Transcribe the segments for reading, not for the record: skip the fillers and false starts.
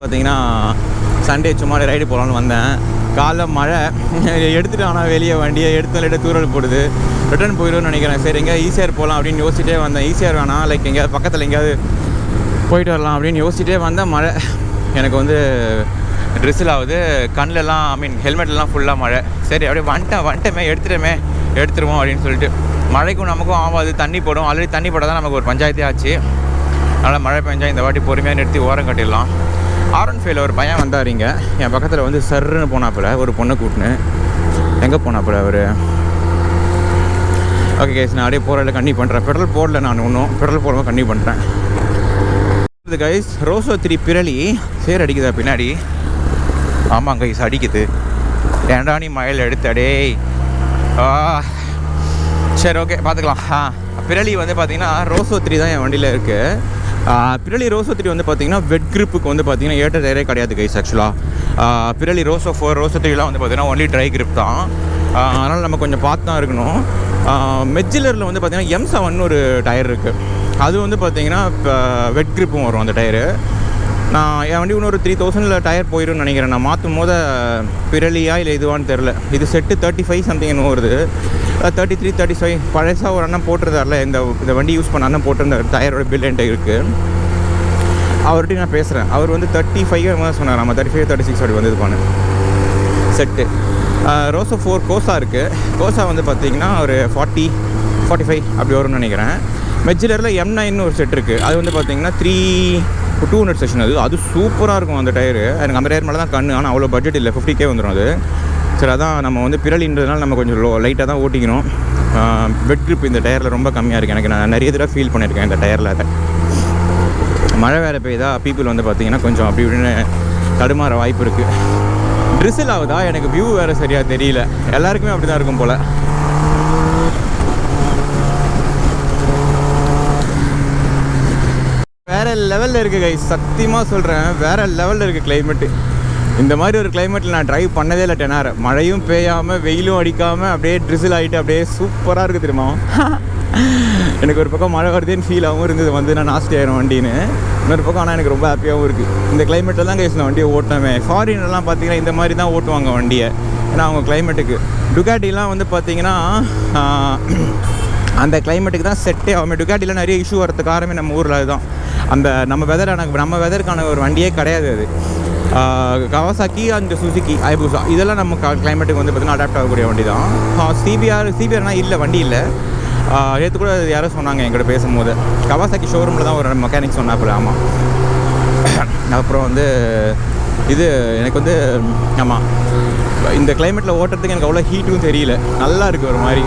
பார்த்தீங்கன்னா சண்டே சும்மா ரைடு போகலான்னு வந்தேன். காலைல மழை எடுத்துகிட்டு ஆனால் வெளியே வண்டியை எடுத்து தூரல் போடுது. ரிட்டர்ன் போயிடும்னு நினைக்கிறேன். சரி எங்கேயாவது ஈசிஆர் போகலாம் அப்படின்னு யோசிச்சிட்டே வந்தேன். ஈசிஆர் வேணாம், லைக் எங்கேயாவது பக்கத்தில் எங்கேயாவது போயிட்டு வரலாம் அப்படின்னு யோசிச்சிட்டே வந்தேன். மழை எனக்கு வந்து ட்ரெஸ்ஸில் ஆகுது, கண்ணிலலாம் ஹெல்மெட்லாம் ஃபுல்லாக மழை. சரி அப்படியே வந்துட்டோமே எடுத்துருவோம் அப்படின்னு சொல்லிட்டு. மழைக்கும் நமக்கும் ஆகாது, தண்ணி போடும். ஆல்ரெடி தண்ணி போட தான் நமக்கு ஒரு பஞ்சாயத்தே ஆச்சு. அதனால் மழை பெஞ்சால் இந்த வாட்டி பொறுமையாக நிறுத்தி ஓரம் கட்டிடலாம். R15 ஒரு பையன் வந்தாருங்க என் பக்கத்தில் வந்து சர்ன்னு போனாப்புல, ஒரு பொண்ணை கூட்டின்னு. எங்கே போனாப்புல அவர்? ஓகே கைஸ், நான் அப்படியே போகிறதில்ல கண்டினியூ பண்ணுறேன். பெட்ரோல் போடல, நான் இன்னும் பெட்ரோல் போடாமல் கண்டினியூ பண்ணுறேன். இது கைஸ் ரோசோ 3 பிரளி சேர் அடிக்குதா பின்னாடி? ஆமாம் கைஸ் அடிக்குது. ஏண்டா நீ மயில் எடுத்தடே. சரி ஓகே பார்த்துக்கலாம். பிரளி வந்து பார்த்தீங்கன்னா ரோசோ 3 தான் என் வண்டியில் இருக்குது. பிரளி ரோசோ 3 வந்து பார்த்தீங்கன்னா வெட் கிரிப்புக்கு வந்து பார்த்தீங்கன்னா ஏற்ற டயரே கிடையாது கைஸ். ஆக்சுவலாக பிரளி ரோசோ 4 ரோசோ 3லாம் வந்து பார்த்தீங்கன்னா ஒன்லி ட்ரை கிரிப் தான். அதனால் நம்ம கொஞ்சம் பார்த்து தான் இருக்கணும். மெஜிலரில் வந்து பார்த்தீங்கன்னா M7 ஒரு டயர் இருக்குது. அது வந்து பார்த்தீங்கன்னா இப்போ வெட் கிரிப்பும் வரும் அந்த டயரு. நான் என் வண்டி இன்னொரு 3000 டயர் போயிடும்னு நினைக்கிறேன். நான் மாற்றும் போது பிரளியா இல்லை இதுவான்னு தெரில. இது செட்டு 35 சம்திங் என்ன வருது, 33 35 பழசாக ஒரு அண்ணன் போட்டிருந்தார்ல, இந்த வண்டி யூஸ் பண்ண அண்ணன் போட்டிருந்த டயரோட பில் என்கிட்ட இருக்குது. அவர்கிட்ட நான் பேசுகிறேன். அவர் வந்து 35 சொன்னார். நம்ம 35 36 அப்படி வந்து இது பண்ணு செட்டு. ரோசோ 4 கோசா இருக்குது. கோசா வந்து பார்த்திங்கன்னா ஒரு 40 45 அப்படி வரும்னு நினைக்கிறேன். மெஜிலரில் M9 ஒரு செட் இருக்குது. அது வந்து பார்த்திங்கன்னா 200 செஷன். அது சூப்பராக இருக்கும் அந்த டயரு. எனக்கு அந்த டயர் மேலே தான் கண்ணு. ஆனால் அவ்வளோ பட்ஜெட் இல்லை, 50K வந்துடும் அது. சரி அதான் நம்ம வந்து பிரளின்றதுனால நம்ம கொஞ்சம் லைட்டாக தான் ஓட்டிக்கணும். வெட் கிரிப் இந்த டயரில் ரொம்ப கம்மியாக இருக்குது. எனக்கு நான் நிறைய தடவை ஃபீல் பண்ணியிருக்கேன் இந்த டயரில். அதை மழை வேறு பெய்யுதா, பீப்புள் வந்து பார்த்திங்கன்னா கொஞ்சம் அப்படி இப்படின்னு தடுமாற வாய்ப்பு இருக்குது. ட்ரிசில் ஆகுதா, எனக்கு வியூ வேறு சரியாக தெரியல. எல்லாருக்குமே அப்படி தான் இருக்கும் போல். வேறு லெவலில் இருக்குது கைஸ், சத்தியமாக சொல்கிறேன். வேறு லெவலில் இருக்குது கிளைமேட்டு. இந்த மாதிரி ஒரு கிளைமேட்டில் நான் ட்ரைவ் பண்ணதே இல்லை 10 hour. மழையும் பெய்யாமல் வெயிலும் அடிக்காமல் அப்படியே ட்ரிசில் ஆகிட்டு அப்படியே சூப்பராக இருக்குது தெரியுமா. எனக்கு ஒரு பக்கம் மழை வருதுன்னு ஃபீலாகவும் இருந்தது, வந்து நான் நாஸ்தி ஆயிரும் வண்டின்னு. இன்னொரு பக்கம் ஆனால் எனக்கு ரொம்ப ஹாப்பியாகவும் இருக்குது. இந்த கிளைமேட்டில் தான் கைஸ் நான் வண்டியை ஓட்டினேன். ஃபாரின்லாம் பார்த்தீங்கன்னா இந்த மாதிரி தான் ஓட்டுவாங்க வண்டியை, ஏன்னா அவங்க கிளைமேட்டுக்கு. டுகாட்டிலாம் வந்து பார்த்திங்கன்னா அந்த கிளைமேட்டுக்கு தான் செட்டே ஆகும். டுகாட்டியில் நிறைய இஷ்யூ வரதுக்கு காரணமே நம்ம ஊரில் அதுதான். அந்த நம்ம வெதருக்கான ஒரு வண்டியே கிடையாது அது. கவாசாக்கி அண்ட் சுசுகி ஐபூசா இதெல்லாம் நம்ம கிளைமேட்டுக்கு வந்து பார்த்திங்கன்னா அடாப்ட் ஆகக்கூடிய வண்டி தான். சிபிஆர்னால் இல்லை, வண்டி இல்லை. நேற்று கூட யாரோ சொன்னாங்க என்கிட்ட பேசும்போது, கவாசாக்கி ஷோரூமில் தான் ஒரு மெக்கானிக் சொன்னாப்புல. ஆமாம். அப்புறம் வந்து இது எனக்கு வந்து ஆமாம் இந்த கிளைமேட்டில் ஓட்டுறதுக்கு எனக்கு அவ்வளோ ஹீட்டும் தெரியல, நல்லா இருக்குது ஒரு மாதிரி.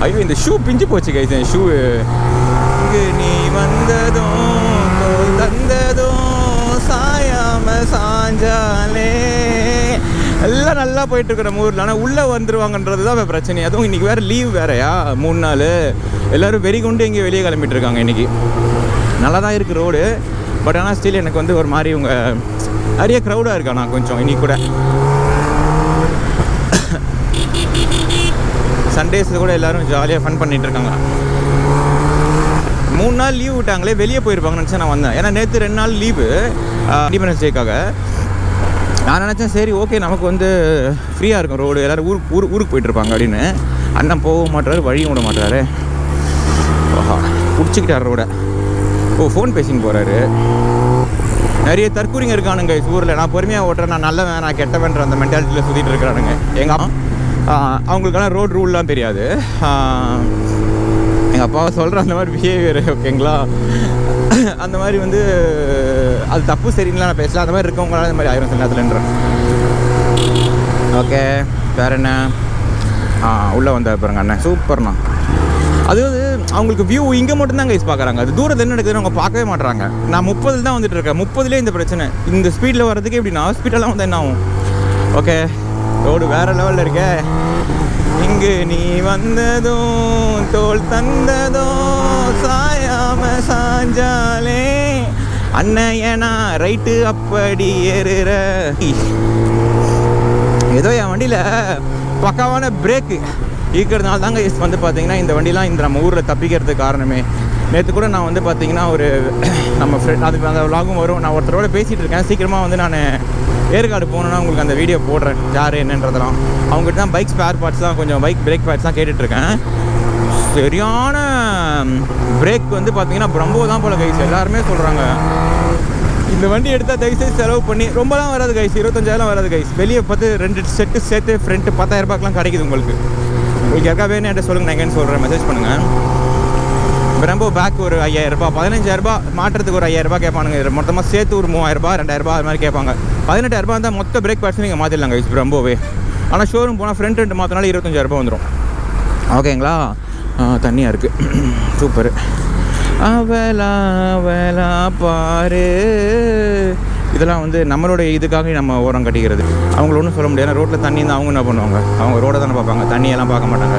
ஐயோ இந்த ஷூ பிஞ்சு போச்சு கைஸ். என் ஷூ இங்கு நீ வந்ததும் தோல் தந்ததும் சாயாம சாஞ்சாலே எல்லாம் நல்லா போயிட்டுருக்கு நம்ம ஊரில். ஆனால் உள்ளே வந்துடுவாங்கன்றது தான் பிரச்சனை. அதுவும் இன்றைக்கி வேறு லீவ் வேறையா, 3 நாள். எல்லோரும் வெறி கொண்டு எங்கேயும் வெளியே கிளம்பிட்டு இருக்காங்க இன்றைக்கி. நல்லா தான் இருக்குது ரோடு, பட் ஆனால் ஸ்டில் எனக்கு வந்து ஒரு மாதிரி இவங்க நிறைய க்ரௌடாக இருக்கா. நான் கொஞ்சம் இன்றைக்கி கூட சண்டேஸில் கூட எல்லோரும் ஜாலியாக ஃபன் பண்ணிகிட்டு இருக்காங்க. 3 நாள் லீவ் விட்டாங்களே, வெளியே போயிருப்பாங்கன்னு நினச்சா நான் வந்தேன். ஏன்னா நேற்று 2 நாள் லீவு இண்டிபெண்டன்ஸ் டேக்காக. நான் நினச்சேன் சரி ஓகே நமக்கு வந்து ஃப்ரீயாக இருக்கும் ரோடு, எல்லோரும் ஊருக்கு போயிட்டுருப்பாங்க அப்படின்னு. அண்ணன் போக மாட்டாரு, வழியும் விட மாட்டாரு. ஓஹா பிடிச்சிக்கிட்டார் ரோட. ஃபோன் பேசின்னு போகிறாரு. நிறைய தற்கூரிங்க இருக்கானுங்க ஊரில். நான் பொறுமையாக ஓட்டுறேன், நான் நல்லவன் நான் கெட்டவன்ற அந்த மென்டாலிட்டியில் சுற்றிட்டு இருக்கிறானுங்க. எங்கள் அம்மா அவங்களுக்கான ரோட் ரூல்லாம் தெரியாது. எங்கள் அப்பாவை சொல்கிற அந்த மாதிரி பிஹேவியர் ஓகேங்களா. அந்த மாதிரி வந்து அது தப்பு சரிங்களா நான் பேசலாம். அந்த மாதிரி இருக்கவங்களால இந்த மாதிரி ஆயிரம் சில நேரத்துலன்றேன். ஓகே வேறு என்ன? உள்ளே வந்த பாருங்க அண்ணன் சூப்பர்ண்ணா. அது வந்து அவங்களுக்கு வியூ இங்கே மட்டும்தான் கைஸ் பார்க்குறாங்க. அது தூரத்தில் என்ன நடக்குதுன்னு அவங்க பார்க்கவே மாட்டுறாங்க. நான் 30 தான் வந்துட்டு இருக்கேன். 30லே இந்த பிரச்சனை. இந்த ஸ்பீடில் வர்றதுக்கு எப்படின்னா ஸ்பீடெல்லாம் வந்து என்ன ஆகும்? ஓகே ரோடு வேறு லெவலில் இருக்கே. இங்கு நீ வந்ததும் தோல் தந்ததும் சாயாம சாஞ்சாலே அண்ணையனா ரைட்டு அப்படி ஏறுற. ஏதோ என் வண்டியில் பக்காவான பிரேக்கு இருக்கிறதுனால தாங்க வந்து பார்த்தீங்கன்னா இந்த வண்டிலாம் இந்த நம்ம ஊரில் தப்பிக்கிறதுக்கு காரணமே. நேற்று கூட நான் வந்து பார்த்தீங்கன்னா ஒரு நம்ம ஃப்ரெண்ட் அதுக்கு அந்த விலாகும் வரும். நான் ஒருத்தரோட பேசிகிட்டு இருக்கேன். சீக்கிரமாக வந்து நான் ஏற்காடு போகணுன்னா உங்களுக்கு அந்த வீடியோ போடுறேன் யார் என்னன்றதெல்லாம். அவங்ககிட்ட தான் பைக் ஸ்பேர் பார்ட்ஸ் தான் கொஞ்சம் பைக் பிரேக் பார்ட்ஸ் தான் கேட்டுட்ருக்கேன். சரியான பிரேக் வந்து பார்த்தீங்கன்னா பிரம்போ தான் போல் கைஸ். எல்லாருமே சொல்கிறாங்க இந்த வண்டி எடுத்தால் தயவுசெய்து செலவு பண்ணி ரொம்பலாம் வராது கைஸ். 25,000 வராது கைஸ். வெளியே பார்த்து 2 செட்டு சேர்த்து ஃப்ரண்ட்டு 10,000 ரூபாய்க்குலாம் கிடைக்குது உங்களுக்கு. உங்களுக்கு யாருக்கா வேணும் என்கிட்ட சொல்லுங்கள், நான் எங்கேன்னு சொல்கிறேன், மெசேஜ் பண்ணுங்கள். பிரம்போ பேக் ஒரு 5,000 ரூபாய், 15,000 ரூபாய் மாட்டுறதுக்கு ஒரு 5,000 ரூபாய் கேட்பானுங்க. மொத்தமாக சேர்த்து ஒரு 3,000 ரூபாய் 2,000 ரூபாய் அது மாதிரி கேட்பாங்க. 18,000 ரூபாய் இருந்தால் மொத்த பிரேக் பார்ட்ஸ் நீங்கள் மாற்றிடலாம் கைஸ் பிரம்போவே. ஆனால் ஷோரூம் போனால் ஃப்ரண்ட் ரெண்டு மாற்றினாலும் 25,000 ரூபாய் வந்துடும். ஓகேங்களா? தண்ணியாக இருக்குது, சூப்பரு. அவலா அவலா பாரு. இதெல்லாம் வந்து நம்மளுடைய இதுக்காக நம்ம ஓரம் கட்டிக்கிறது. அவங்கள ஒன்றும் சொல்ல முடியாது. ரோட்டில் தண்ணி இருந்தால் அவங்க என்ன பண்ணுவாங்க? அவங்க ரோடை தானே பார்ப்பாங்க, தண்ணியெல்லாம் பார்க்க மாட்டாங்க.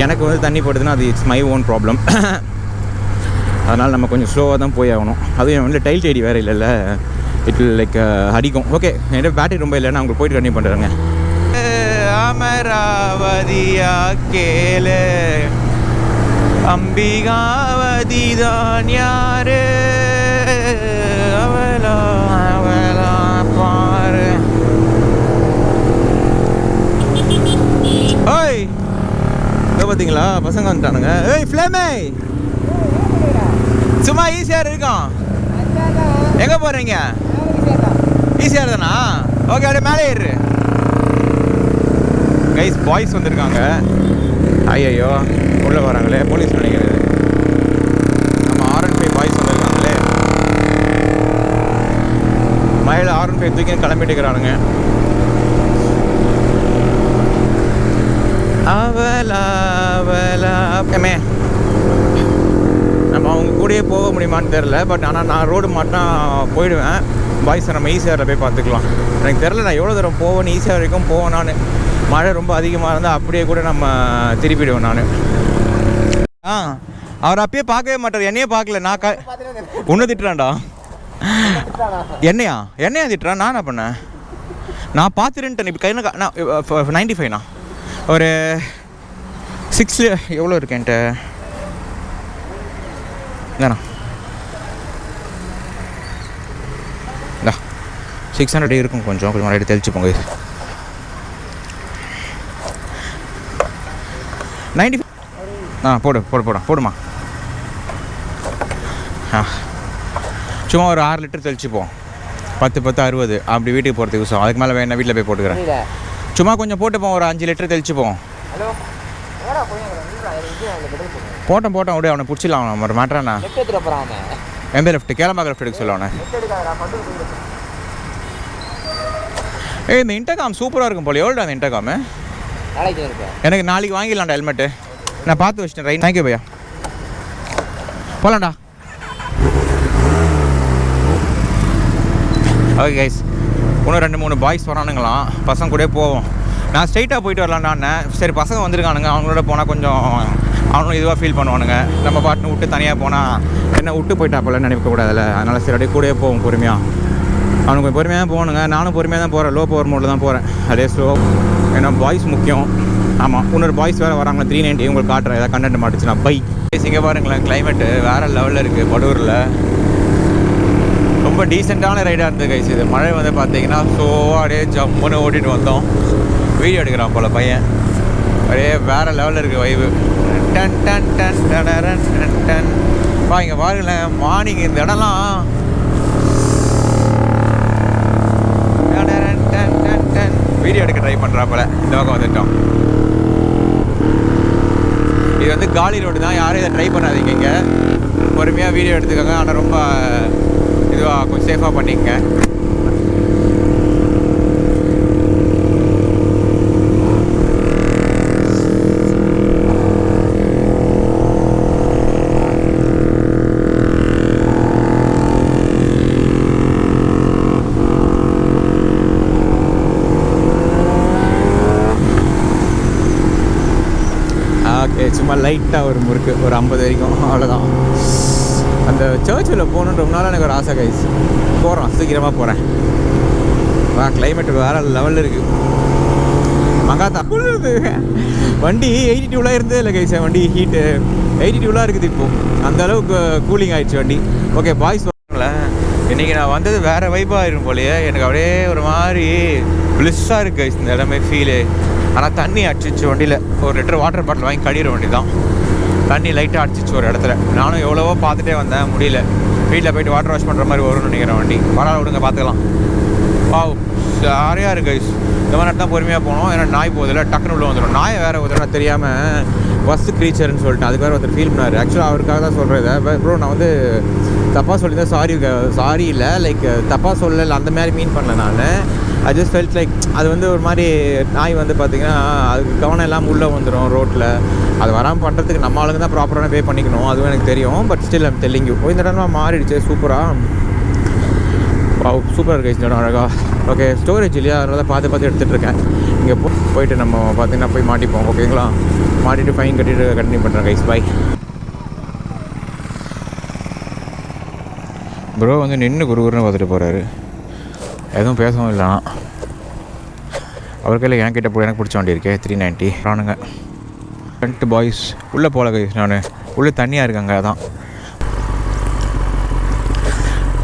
எனக்கு வந்து தண்ணி போடுதுன்னா அது இட்ஸ் மை ஓன் ப்ராப்ளம். அதனால் நம்ம கொஞ்சம் ஸ்லோவாக தான் போய் ஆகணும். அதுவும் என் வந்து டைல் தேடி வேறு இல்லைல்ல, இட் வில் லைக் அடிக்கும். ஓகே, என்கிட்ட பேட்டரி ரொம்ப இல்லை, நான் உங்களுக்கு போயிட்டு கண்டினியூ பண்ணுறேங்க. அமராவதியா கேளு அம்பிகாவதி தான் யாரு அவலா அவலா பாரு. ஓய் பார்த்தீங்களா பசங்க வந்துட்டானுங்க. ஏய் ஃப்ளேமே சும்மா ஈஸியாக இருக்கான். எங்கே போகிறீங்க? ஈஸியாக தானா? ஓகே, அப்படியே மேலே ஏறு கைஸ். பாய்ஸ் வந்திருக்காங்க. ஐயோ உள்ளே வராங்களே, போலீஸ் நினைக்கிறது. நம்ம R15 பாய்ஸ் வந்திருக்காங்களே. மழையில் R15 தூக்கி கிளம்பிட்டு இருக்கிறானுங்க. அவலா அவலா மே நம்ம அவங்க கூடயே போக முடியுமான்னு தெரில. பட் ஆனால் நான் ரோடு மாட்டினா போயிடுவேன். பாய்ஸை நம்ம ஈஸியாரில் போய் பார்த்துக்கலாம். எனக்கு தெரில நான் எவ்வளோ தூரம் போவேன்னு, ஈஸியாக வரைக்கும் போவேன் நான். மழை ரொம்ப அதிகமாக இருந்தால் அப்படியே கூட நம்ம திருப்பிடுவேன் நான். அவர் அப்பயே பார்க்கவே மாட்டார், என்னையே பார்க்கல. நான் ஒன்று திட்டுறான்டா. என்னையா திட்டுறான்? நான் என்ன பண்ணேன்? நான் பார்த்துருன்ட்டேன். இப்போ கையில் நான் 95ண்ணா ஒரு 6 எவ்வளோ இருக்கேன்ட்ட இல்லைண்ணா 600 இருக்கும். கொஞ்சம் மறுபடியும் தெளிச்சுப்போங்க. 95 போடுமா. சும்மா ஒரு 6 லிட்டர் தெளிச்சுப்போம். 10 60 அப்படி வீட்டுக்கு போகிறதுக்கு யூஸ் ஆகும். அதுக்கு மேலே வேணா வீட்டில் போய் போட்டுக்கிறேன். சும்மா கொஞ்சம் போட்டுப்போம், ஒரு 5 லிட்டர் தெளிச்சுப்போம். போட்டோம் அப்படியே அவனை பிடிச்சிடலாம். அவனை ஒரு மாட்டானா எம்பே லெஃப்ட் கேளம்பாக்க லெஃப்ட் எடுக்க சொல்ல அவனை. இந்த இன்டர்காம் சூப்பராக இருக்கும் போல. எவ்வளோ அந்த இன்டர்காமு? எனக்கு நாளைக்கு வாங்கிடலாம்டா ஹெல்மெட்டு. நான் பார்த்து வச்சிட்டேன். ரைட், தேங்க்யூ பையா. போகலாம்டா. ஓகே கைஸ், இன்னும் 2-3 பாய்ஸ் வரானுங்களாம். பசங்க கூட போவோம். நான் ஸ்ட்ரைட்டாக போயிட்டு வரலான்னு. சரி பசங்க வந்திருக்கானுங்க, அவங்களோட போனால் கொஞ்சம் அவனும் இதுவாக ஃபீல் பண்ணுவானுங்க. நம்ம பாட்டுன்னு விட்டு தனியாக போனால் என்ன விட்டு போயிட்டா போல நினைக்கக்கூடாதுல்ல. அதனால் சரி அப்படியே கூடயே போவோம் பொறுமையாக. அவனுக்கு பொறுமையாக போகணுங்க. நானும் பொறுமையாக தான் போகிறேன். லோ பவர் மோடில் தான் போகிறேன். அதே ஸ்லோ. ஏன்னா பாய்ஸ் முக்கியம். ஆமாம், இன்னொரு பாய்ஸ் வேறு வராங்களா. 390 உங்களுக்கு காட்டுறேன். ஏதாவது கண்டென்ட் மாட்டுச்சுன்னா பைக். இங்கே பாருங்களேன், கிளைமேட்டு வேறு லெவலில் இருக்குது. படூரில் ரொம்ப டீசெண்டான ரைடாக இருந்தது கைஸ். இது மழை வந்து பார்த்தீங்கன்னா அப்படியே ஜம்முன்னு ஓட்டிகிட்டு வந்தோம். வீடியோ எடுக்கிறான் போல் பையன். அப்படியே வேறு லெவலில் இருக்குது வைவு. டன் டன் டன் டன் டன் டன். இங்கே பாருங்களேன், மார்னிங் இந்த இடம்லாம் வீடியோ எடுக்க ட்ரை பண்ணுறாப்போல. இந்த பக்கம் வந்துட்டோம். இது வந்து காலி ரோடு தான். யாரும் இதை ட்ரை பண்ணாதீங்க. இங்கே பொறுமையாக வீடியோ எடுத்துக்கோங்க. ஆனால் ரொம்ப இதுவாக கொஞ்சம் சேஃபாக பண்ணிக்கங்க. சும்மா லைட்டாக ஒரு முறுக்கு, ஒரு 50 வரைக்கும், அவ்வளோதான். அந்த சர்ச்சில் போகணுன்ற ரொம்ப நாள் எனக்கு ஒரு ஆசை கைஸ். போகிறோம், சீக்கிரமாக போகிறேன். கிளைமேட் வேறு லெவலில் இருக்குது. மங்காத்தா குளிருது. வண்டி 82 இருந்தே இல்லை கைஸ். வண்டி ஹீட்டு 82 இருக்குது இப்போது. அந்தளவுக்கு கூலிங் ஆகிடுச்சு வண்டி. ஓகே பாய்ஸ் சொல்லுங்களேன், இன்றைக்கி நான் வந்தது வேறு வைப்பாக ஆயிரும் போலையே. எனக்கு அப்படியே ஒரு மாதிரி பிளிஸ்ஸாக இருக்குது இந்த இடமே ஃபீலு. ஆனால் தண்ணி அடிச்சிச்சு வண்டியில். ஒரு லிட்டர் வாட்டர் பாட்டில் வாங்கி கடிகிற வண்டி தான். தண்ணி லைட்டாக அடிச்சிச்சு ஒரு இடத்துல. நானும் எவ்வளவோ பார்த்துட்டே வந்தேன், முடியல. வீட்டில் போய்ட்டு வாட்டர் வாஷ் பண்ணுற மாதிரி வரும்னு நினைக்கிறேன் வண்டி. பரவாயில்ல விடுங்க, பார்த்துக்கலாம். வாவ் சரியாக இருக்குது கைஸ். இந்த மாதிரி தான் பொறுமையாக போகணும். ஏன்னா நாய் போதில்லை, டக்குன்னு உள்ள வந்துடும். நாயை வேறு ஒருத்தர் தெரியாமல் ஃபஸ்ட்டு க்ரீச்சர்னு சொல்லிட்டு அதுக்கு வேறு ஒருத்தர் ஃபீல் பண்ணார். ஆக்சுவலாக அவருக்காக தான் சொல்கிறேன். ப்ரோ நான் வந்து தப்பாக சொல்லி தான் சாரி இல்லை, லைக் தப்பாக சொல்லலை, அந்த மாதிரி மீன் பண்ணல நான். ஐ ஜஸ்ட் ஃபெல்ட் லைக் அது வந்து ஒரு மாதிரி நாய் வந்து பார்த்திங்கன்னா அதுக்கு கவனம் எல்லாம் உள்ளே வந்துடும் ரோட்டில். அது வராமல் பண்ணுறதுக்கு நம்ம ஆளுங்க தான் ப்ராப்பரான பே பண்ணிக்கணும், அதுவும் எனக்கு தெரியும். But still I'm telling you. இந்த இடமா மாறிடுச்சு சூப்பராக. சூப்பராக இருக்குது இந்த இடம் அழகாக. ஓகே ஸ்டோரேஜ் இல்லையா, அதனால தான் பார்த்து எடுத்துகிட்ருக்கேன். இங்கே போயிட்டு நம்ம பார்த்திங்கன்னா போய் மாட்டிப்போம். ஓகேங்களா, மாட்டிட்டு ஃபைன் கட்டிட்டு கண்டினியூ பண்ணுறேன் கைஸ். பாய். ப்ரோ வந்து நின்று குருன்னு பார்த்துட்டு போகிறாரு, எதுவும் பேசவும் இல்லைனா. அவர் கையில் என் கிட்ட எனக்கு பிடிச்ச வண்டி இருக்கே 390 ரானுங்க. ஃப்ரெண்ட் பாய்ஸ் உள்ளே போகல கைஸ். நான் உள்ளே தண்ணியாக இருக்காங்க, அதான்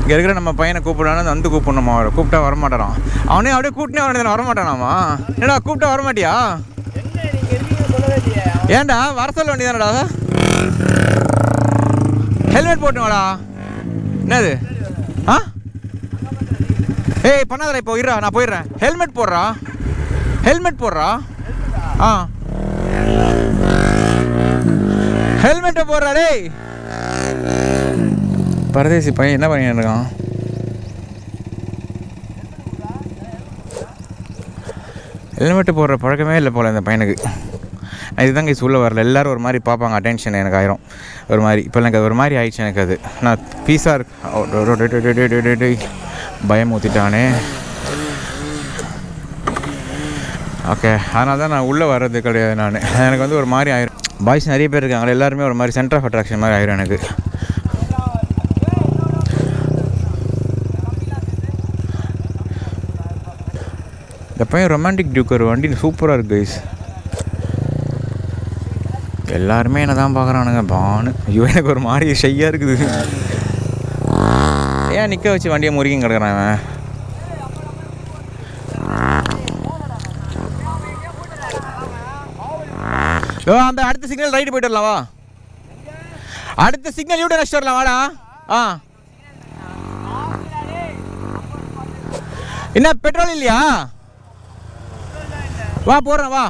இங்கே இருக்கிற நம்ம பையனை கூப்பிடானு வந்து கூப்பிடணுமா. அவரை கூப்பிட்டா வரமாட்டாரான். அவனே அப்படியே கூட்டினே வரமாட்டானாமா. ஏடா கூப்பிட்டா வரமாட்டியா? ஏன்டா வர சொல்ல வேண்டியதானடா. ஹெல்மெட் போட்டுவாடா. என்னது ஆ ஏய் பண்ணாதடா, இப்போ இருடா நான் போயிடுறேன். ஹெல்மெட் போடுறா, ஹெல்மெட் போடுறா. ஆ ஹெல்மெட்டை போடுறா. டேய் பரதேசி பையன் என்ன பண்ணிட்டு இருக்கான்? ஹெல்மெட்டு போடுற பழக்கமே இல்லை போல் இந்த பையனுக்கு. இதுதாங்க சொல்ல வரல. எல்லோரும் ஒரு மாதிரி பார்ப்பாங்க, அட்டென்ஷன் எனக்கு ஆயிரும் ஒரு மாதிரி. இப்போ எனக்கு ஒரு மாதிரி ஆயிடுச்சு எனக்கு. அது நான் பீஸாக இருக்கு. பயம் ஊற்றிட்டானே. ஓகே அதனால தான் நான் உள்ளே வர்றது கிடையாது. நான் எனக்கு வந்து ஒரு மாதிரி ஆயிரும். பாய்ஸ் நிறைய பேர் இருக்காங்க, எல்லாருமே ஒரு மாதிரி சென்டர் ஆஃப் அட்ராக்ஷன் மாதிரி ஆயிரும் எனக்கு. இந்த பையன் ரொமான்டிக் டியூக்கர் வண்டி சூப்பராக இருக்குது கைஸ். எல்லாருமே என்ன தான் பார்க்குறானுங்க பானு. ஐயோ எனக்கு ஒரு மாதிரி ஷையாக இருக்குது. ஏன் நிற்க வச்சு வண்டியை முறிக்கும் கிடக்குறான் அவன். அந்த அடுத்த சிக்னல் ரைட்டு போய்ட்டு வரலாம். வா அடுத்த சிக்னல் யூட்டன் அடிச்சுட்டு வரலாம். வாடா. ஆ என்ன பெட்ரோல் இல்லையா? வா போடுறேன் வா.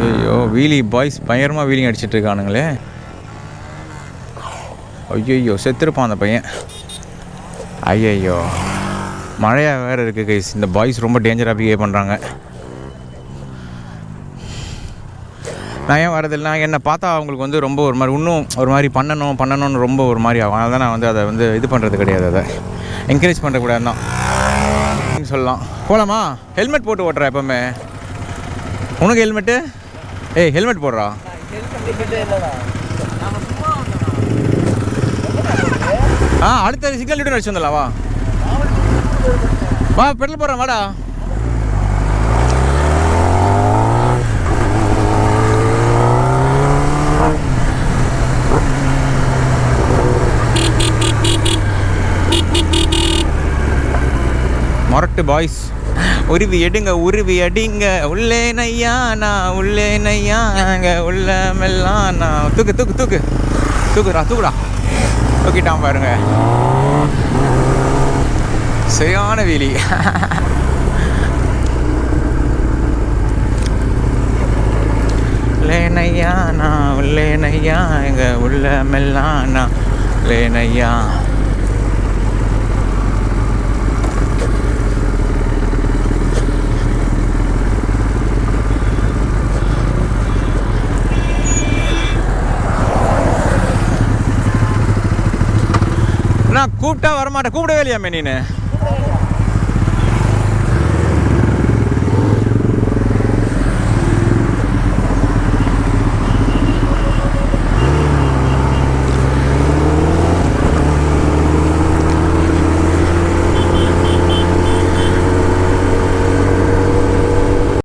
ஐயோ வீலி பாய்ஸ் பயங்கரமாக வீலிங் அடிச்சிட்டு இருக்கானுங்களே. ஐயோ செத்துருப்பான் அந்த பையன். ஐயோ மழையாக வேறு இருக்குது கைஸ். இந்த பாய்ஸ் ரொம்ப டேஞ்சராக பிஹேவ் பண்ணுறாங்க. நான் ஏன் வரதில்லை, என்னை பார்த்தா அவங்களுக்கு வந்து ரொம்ப ஒரு மாதிரி இன்னும் ஒரு மாதிரி பண்ணணும்னு ரொம்ப ஒரு மாதிரி ஆகும். அதனால் தான் நான் வந்து அதை வந்து இது பண்ணுறது கிடையாது, அதை என்கரேஜ் பண்ணுறக்கூடாது தான் சொல்லலாம். போகலாமா? ஹெல்மெட் போட்டு ஓட்டுறா எப்போவுமே. உனக்கு ஹெல்மெட்டு? ஏய் ஹெல்மெட் போடுறா. அடுத்த சிக்னல் லிட்டர் அடிச்சு வந்துடலாம். வா வா பெட்ரோல் போடுறேன் வாடா. மொரட்டு பாய்ஸ் உருவி எடுங்க உள்ளே நையா நான் உள்ளே நையா அங்கே உள்ள மெல்லாம் நான் தூக்குடா தூக்கிட்டான் பாருங்க. சரியான வீலி. உள்ளே நையா நான் உள்ளே நையா அங்கே உள்ள மெல்லாம் நான் உள்ளே நையா. நான் கூப்பிட்டா வரமாட்டேன். கூப்பிடவே இல்லையாமே நீனு?